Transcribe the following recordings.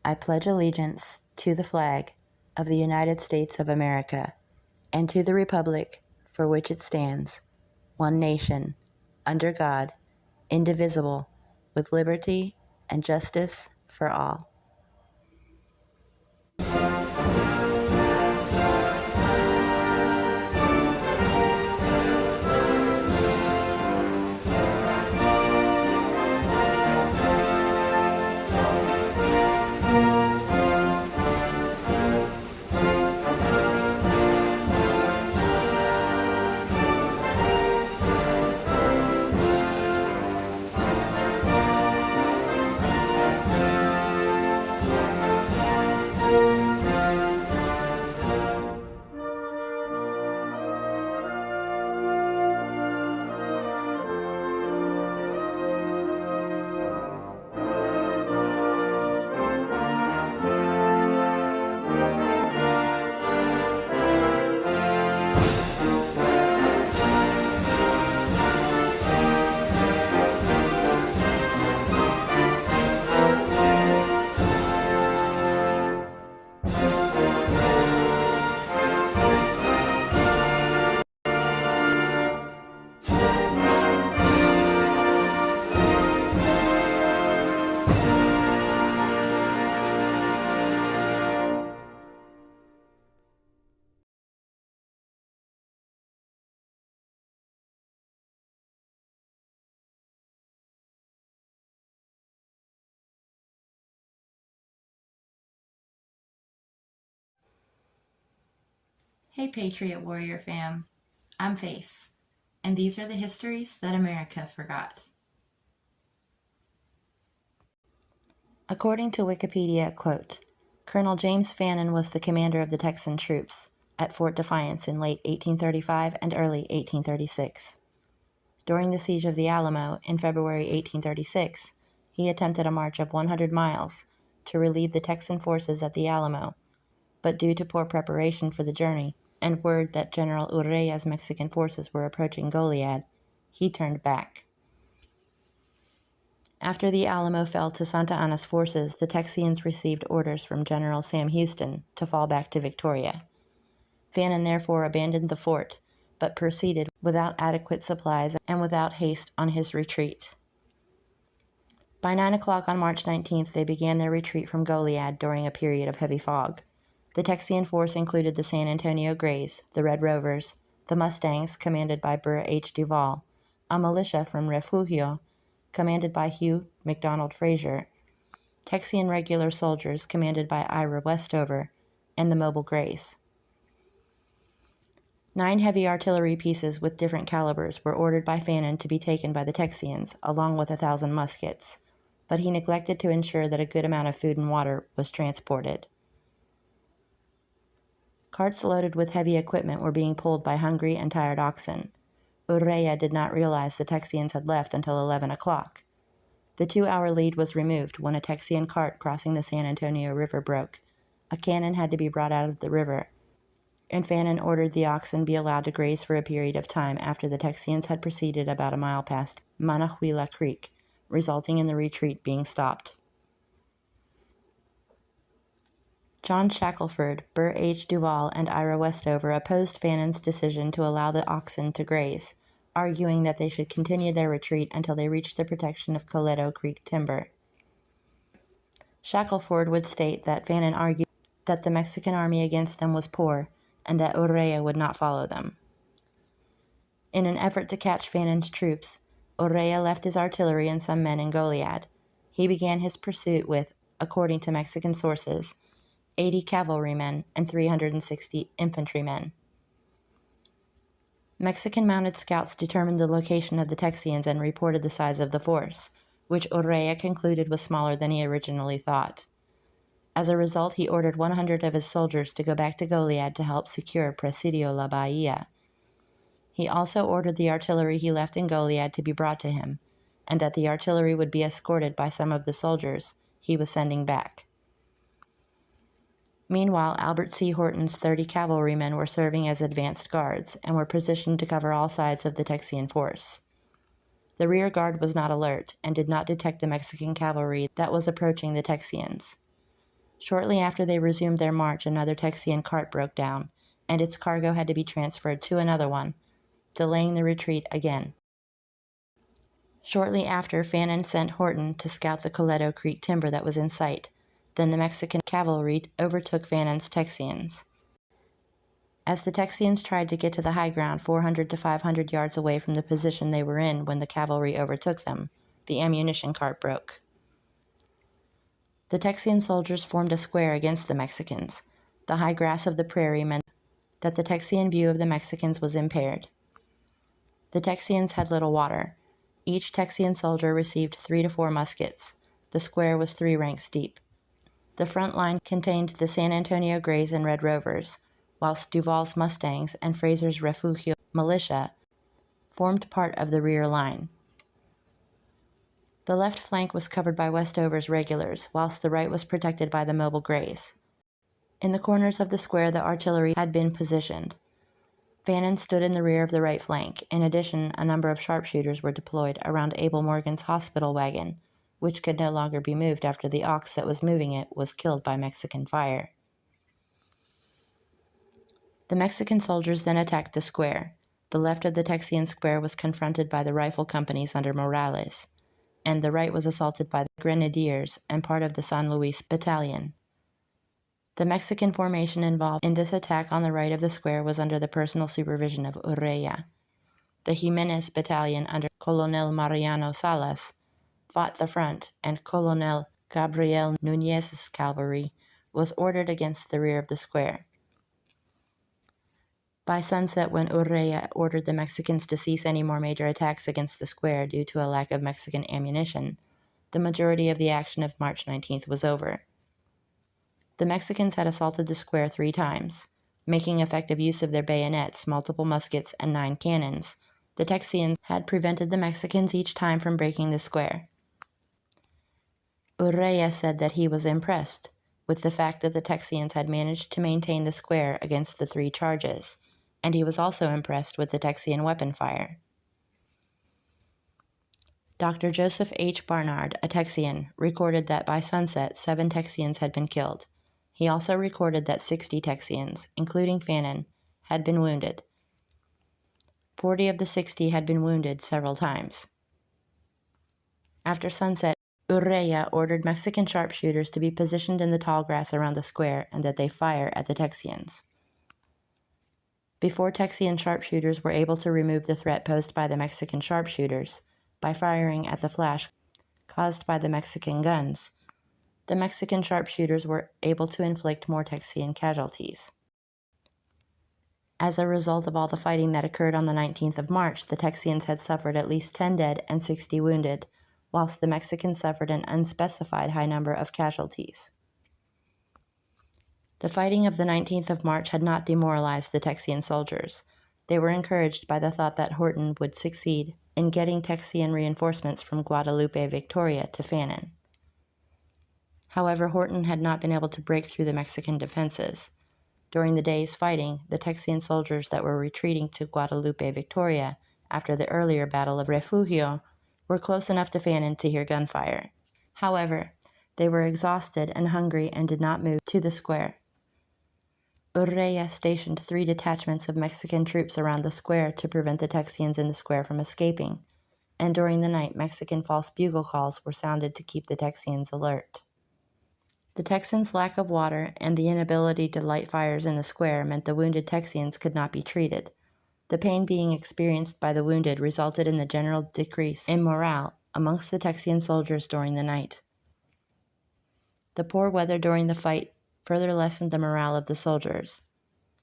I pledge allegiance to the flag of the United States of America and to the republic for which it stands, one nation, under God, indivisible, with liberty and justice for all. Hey Patriot Warrior fam, I'm Face, and these are the histories that America forgot. According to Wikipedia, quote, Colonel James Fannin was the commander of the Texan troops at Fort Defiance in late 1835 and early 1836. During the siege of the Alamo in February 1836, he attempted a march of 100 miles to relieve the Texan forces at the Alamo, but due to poor preparation for the journey and word that General Urrea's Mexican forces were approaching Goliad, he turned back. After the Alamo fell to Santa Anna's forces, the Texians received orders from General Sam Houston to fall back to Victoria. Fannin therefore abandoned the fort, but proceeded without adequate supplies and without haste on his retreat. By 9 o'clock on March 19th, they began their retreat from Goliad during a period of heavy fog. The Texian force included the San Antonio Grays, the Red Rovers, the Mustangs, commanded by Burr H. Duval, a militia from Refugio, commanded by Hugh MacDonald Fraser, Texian regular soldiers commanded by Ira Westover, and the Mobile Grays. 9 heavy artillery pieces with different calibers were ordered by Fannin to be taken by the Texians, along with 1,000 muskets, but he neglected to ensure that a good amount of food and water was transported. Carts loaded with heavy equipment were being pulled by hungry and tired oxen. Urrea did not realize the Texians had left until 11 o'clock. The 2-hour lead was removed when a Texian cart crossing the San Antonio River broke. A cannon had to be brought out of the river, and Fannin ordered the oxen be allowed to graze for a period of time after the Texians had proceeded about a mile past Manahuila Creek, resulting in the retreat being stopped. John Shackelford, Burr H. Duval, and Ira Westover opposed Fannin's decision to allow the oxen to graze, arguing that they should continue their retreat until they reached the protection of Coleto Creek timber. Shackelford would state that Fannin argued that the Mexican army against them was poor and that Urrea would not follow them. In an effort to catch Fannin's troops, Urrea left his artillery and some men in Goliad. He began his pursuit with, according to Mexican sources, 80 cavalrymen and 360 infantrymen. Mexican mounted scouts determined the location of the Texians and reported the size of the force, which Urrea concluded was smaller than he originally thought. As a result, he ordered 100 of his soldiers to go back to Goliad to help secure Presidio La Bahia. He also ordered the artillery he left in Goliad to be brought to him, and that the artillery would be escorted by some of the soldiers he was sending back. Meanwhile, Albert C. Horton's 30 cavalrymen were serving as advanced guards and were positioned to cover all sides of the Texian force. The rear guard was not alert and did not detect the Mexican cavalry that was approaching the Texians. Shortly after they resumed their march, another Texian cart broke down, and its cargo had to be transferred to another one, delaying the retreat again. Shortly after, Fannin sent Horton to scout the Coleto Creek timber that was in sight. Then the Mexican cavalry overtook Fannin's Texians. As the Texians tried to get to the high ground 400 to 500 yards away from the position they were in when the cavalry overtook them, the ammunition cart broke. The Texian soldiers formed a square against the Mexicans. The high grass of the prairie meant that the Texian view of the Mexicans was impaired. The Texians had little water. Each Texian soldier received 3 to 4 muskets. The square was 3 ranks deep. The front line contained the San Antonio Grays and Red Rovers, whilst Duval's Mustangs and Fraser's Refugio militia formed part of the rear line. The left flank was covered by Westover's regulars, whilst the right was protected by the mobile Grays. In the corners of the square, the artillery had been positioned. Fannin stood in the rear of the right flank. In addition, a number of sharpshooters were deployed around Abel Morgan's hospital wagon, which could no longer be moved after the ox that was moving it was killed by Mexican fire. The Mexican soldiers then attacked the square. The left of the Texian square was confronted by the rifle companies under Morales, and the right was assaulted by the Grenadiers and part of the San Luis Battalion. The Mexican formation involved in this attack on the right of the square was under the personal supervision of Urrea. The Jimenez Battalion under Colonel Mariano Salas fought the front, and Colonel Gabriel Núñez's cavalry was ordered against the rear of the square. By sunset, when Urrea ordered the Mexicans to cease any more major attacks against the square due to a lack of Mexican ammunition, the majority of the action of March 19th was over. The Mexicans had assaulted the square 3 times, making effective use of their bayonets, multiple muskets, and 9 cannons. The Texians had prevented the Mexicans each time from breaking the square. Urrea said that he was impressed with the fact that the Texians had managed to maintain the square against the 3 charges, and he was also impressed with the Texian weapon fire. Dr. Joseph H. Barnard, a Texian, recorded that by sunset 7 Texians had been killed. He also recorded that 60 Texians, including Fannin, had been wounded. 40 of the 60 had been wounded several times. After sunset, Urrea ordered Mexican sharpshooters to be positioned in the tall grass around the square and that they fire at the Texians. Before Texian sharpshooters were able to remove the threat posed by the Mexican sharpshooters by firing at the flash caused by the Mexican guns, the Mexican sharpshooters were able to inflict more Texian casualties. As a result of all the fighting that occurred on the 19th of March, the Texians had suffered at least 10 dead and 60 wounded, whilst the Mexicans suffered an unspecified high number of casualties. The fighting of the 19th of March had not demoralized the Texian soldiers. They were encouraged by the thought that Horton would succeed in getting Texian reinforcements from Guadalupe Victoria to Fannin. However, Horton had not been able to break through the Mexican defenses. During the day's fighting, the Texian soldiers that were retreating to Guadalupe Victoria after the earlier Battle of Refugio were close enough to Fannin to hear gunfire. However, they were exhausted and hungry and did not move to the square. Urrea stationed 3 detachments of Mexican troops around the square to prevent the Texians in the square from escaping, and during the night Mexican false bugle calls were sounded to keep the Texians alert. The Texans' lack of water and the inability to light fires in the square meant the wounded Texians could not be treated. The pain being experienced by the wounded resulted in the general decrease in morale amongst the Texian soldiers during the night. The poor weather during the fight further lessened the morale of the soldiers.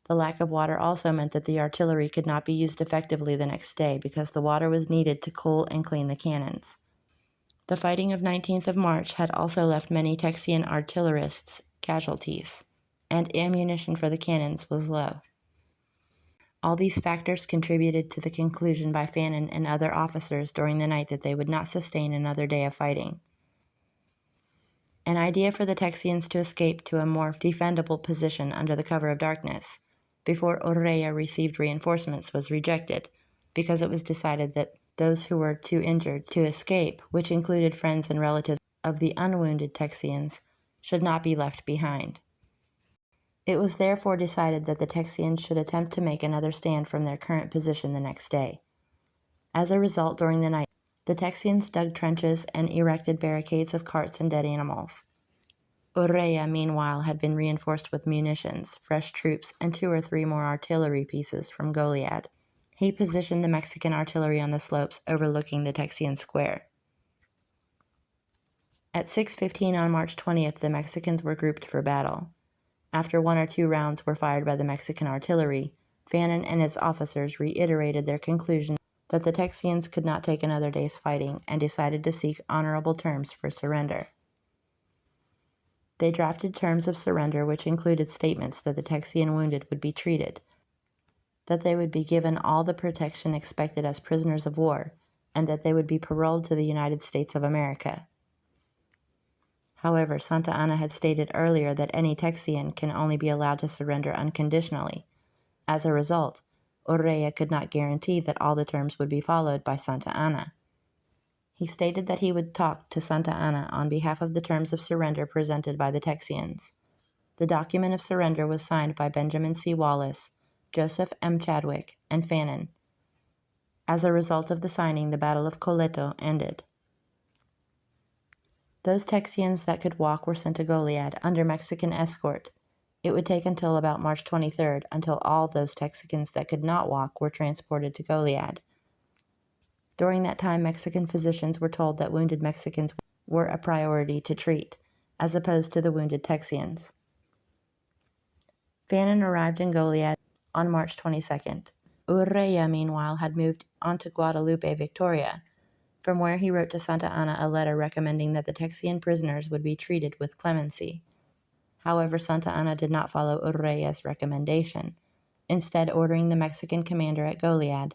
The lack of water also meant that the artillery could not be used effectively the next day because the water was needed to cool and clean the cannons. The fighting of 19th of March had also left many Texian artillerists casualties, and ammunition for the cannons was low. All these factors contributed to the conclusion by Fannin and other officers during the night that they would not sustain another day of fighting. An idea for the Texians to escape to a more defendable position under the cover of darkness before Urrea received reinforcements was rejected, because it was decided that those who were too injured to escape, which included friends and relatives of the unwounded Texians, should not be left behind. It was therefore decided that the Texians should attempt to make another stand from their current position the next day. As a result, during the night, the Texians dug trenches and erected barricades of carts and dead animals. Urrea, meanwhile, had been reinforced with munitions, fresh troops, and 2 or 3 more artillery pieces from Goliad. He positioned the Mexican artillery on the slopes overlooking the Texian square. At 6:15 on March 20th, the Mexicans were grouped for battle. After 1 or 2 rounds were fired by the Mexican artillery, Fannin and his officers reiterated their conclusion that the Texians could not take another day's fighting and decided to seek honorable terms for surrender. They drafted terms of surrender which included statements that the Texian wounded would be treated, that they would be given all the protection expected as prisoners of war, and that they would be paroled to the United States of America. However, Santa Anna had stated earlier that any Texian can only be allowed to surrender unconditionally. As a result, Urrea could not guarantee that all the terms would be followed by Santa Anna. He stated that he would talk to Santa Anna on behalf of the terms of surrender presented by the Texians. The document of surrender was signed by Benjamin C. Wallace, Joseph M. Chadwick, and Fannin. As a result of the signing, the Battle of Coleto ended. Those Texians that could walk were sent to Goliad under Mexican escort. It would take until about March 23rd until all those Texicans that could not walk were transported to Goliad. During that time, Mexican physicians were told that wounded Mexicans were a priority to treat, as opposed to the wounded Texians. Fannin arrived in Goliad on March 22nd. Urrea, meanwhile, had moved on to Guadalupe, Victoria, from where he wrote to Santa Anna a letter recommending that the Texian prisoners would be treated with clemency. However, Santa Anna did not follow Urrea's recommendation, instead ordering the Mexican commander at Goliad,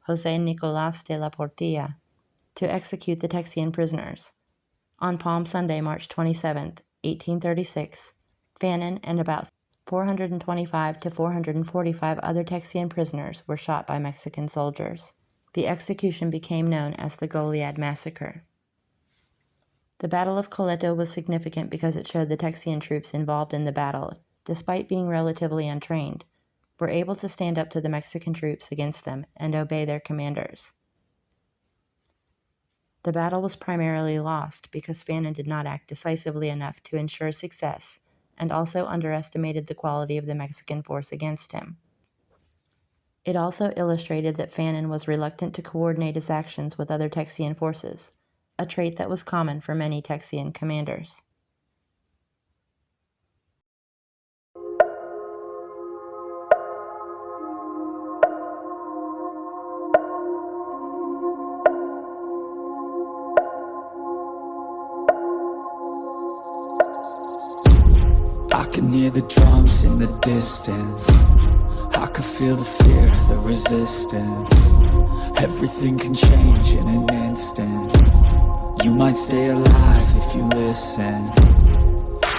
José Nicolás de la Portilla, to execute the Texian prisoners. On Palm Sunday, March 27, 1836, Fannin and about 425 to 445 other Texian prisoners were shot by Mexican soldiers. The execution became known as the Goliad Massacre. The Battle of Coleto was significant because it showed the Texian troops involved in the battle, despite being relatively untrained, were able to stand up to the Mexican troops against them and obey their commanders. The battle was primarily lost because Fannin did not act decisively enough to ensure success and also underestimated the quality of the Mexican force against him. It also illustrated that Fannin was reluctant to coordinate his actions with other Texian forces, a trait that was common for many Texian commanders. I can hear the drums in the distance. I can feel the fear, the resistance. Everything can change in an instant. You might stay alive if you listen.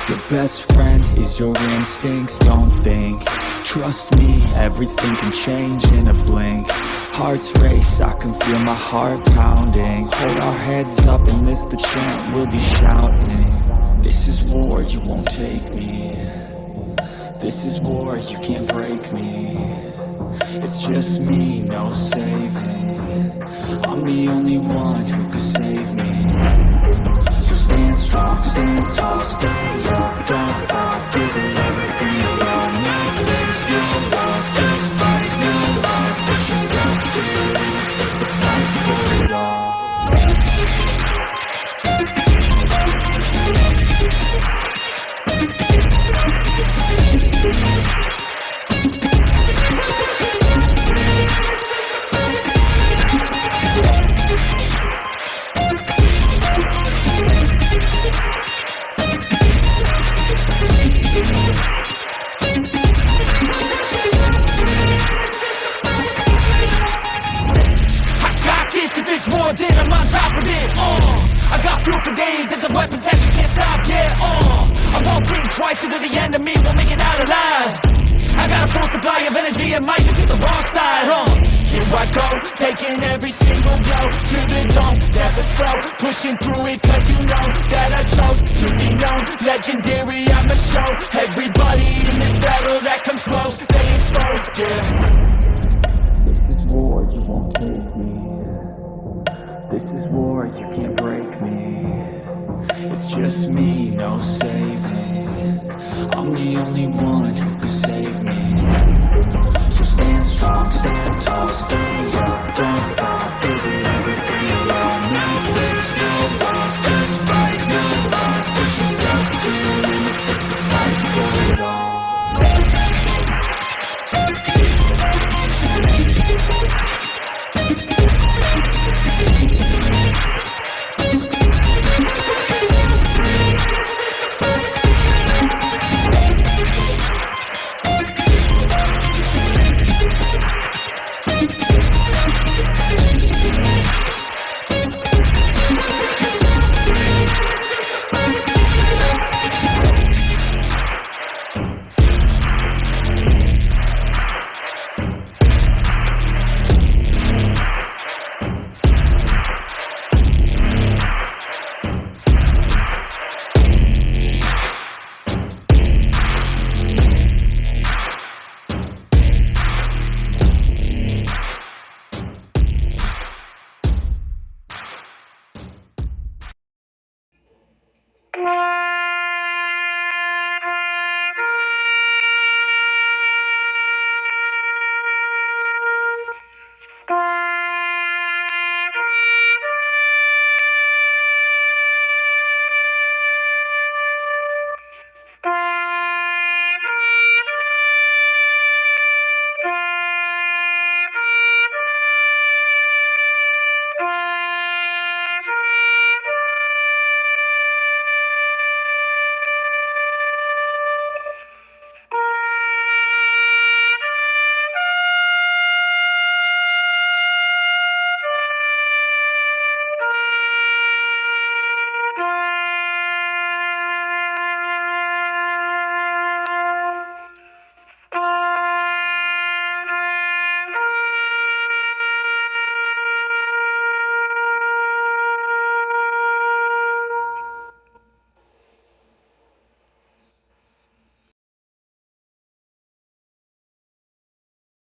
Your best friend is your instincts, don't think. Trust me, everything can change in a blink. Hearts race, I can feel my heart pounding. Hold our heads up and this the chant we'll be shouting. This is war, you won't take me. This is war, you can't break me. It's just me, no saving. I'm the only one who could save me. So stand strong, stand tall, stay up, don't fall. Give it everything you got. No fears, no walls, just fight, no laws. Push yourself to the limit, it's the fight for it all. I got fuel for days, it's a weapons that you can't stop, yeah, I won't think twice, into the end of me won't make it out alive. I got a full supply of energy and might, you pick the wrong side, Here I go, taking every single blow to the dome, never slow, pushing through it cause you know that I chose to be known, legendary, I'ma show everybody in this battle that comes close, they exposed, yeah. This is war, you won't take me. This is war, you can't break me. It's just me, no saving. I'm the only one who can save me. So stand strong, stand tall, stay